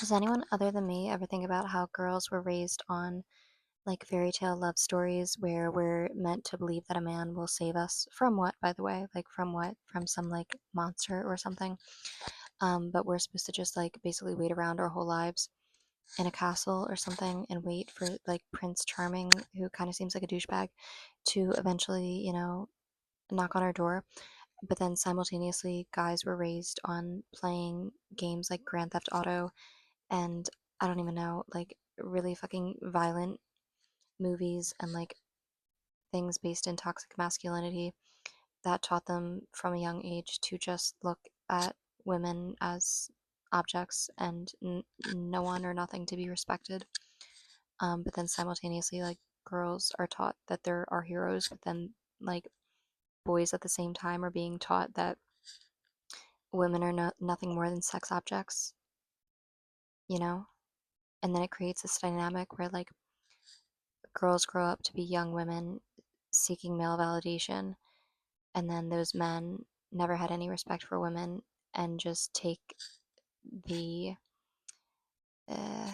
Does anyone other than me ever think about how girls were raised on like fairy tale love stories where we're meant to believe that a man will save us from what, by the way? Like from what? From some like monster or something. But we're supposed to just like basically wait around our whole lives in a castle or something and wait for like Prince Charming, who kind of seems like a douchebag, to eventually, knock on our door. But then simultaneously, guys were raised on playing games like Grand Theft Auto and I don't even know, like really fucking violent movies and like things based in toxic masculinity that taught them from a young age to just look at women as objects and no one or nothing to be respected. But then simultaneously, like girls are taught that there are heroes, but then like boys at the same time are being taught that women are nothing more than sex objects, you know? And then it creates this dynamic where like girls grow up to be young women seeking male validation, and then those men never had any respect for women and just take the uh,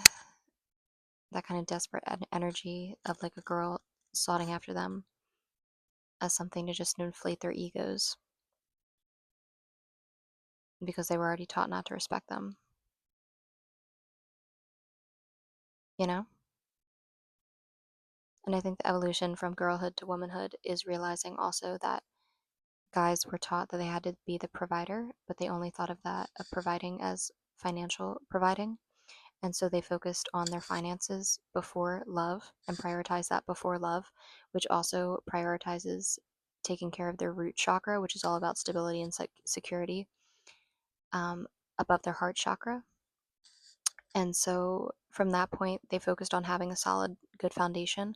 that kind of desperate energy of like a girl sought after them as something to just inflate their egos because they were already taught not to respect them, you know? And I think the evolution from girlhood to womanhood is realizing also that guys were taught that they had to be the provider, but they only thought of that of providing as financial providing. And so they focused on their finances before love and prioritized that before love, which also prioritizes taking care of their root chakra, which is all about stability and security, um, above their heart chakra. And so from that point, they focused on having a solid, good foundation.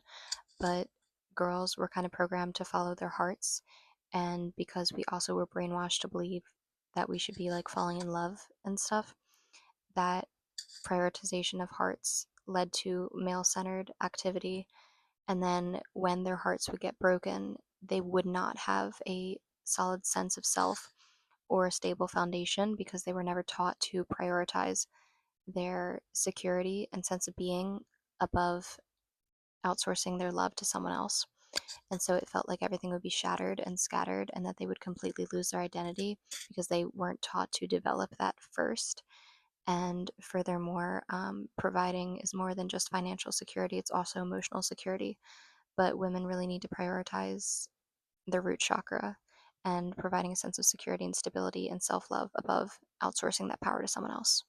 But girls were kind of programmed to follow their hearts. And because we also were brainwashed to believe that we should be like falling in love and stuff, that prioritization of hearts led to male centered activity. And then when their hearts would get broken, they would not have a solid sense of self or a stable foundation because they were never taught to prioritize their security and sense of being above outsourcing their love to someone else. And so it felt like everything would be shattered and scattered and that they would completely lose their identity because they weren't taught to develop that first. And furthermore, providing is more than just financial security, it's also emotional security. But women really need to prioritize their root chakra and providing a sense of security and stability and self love above outsourcing that power to someone else.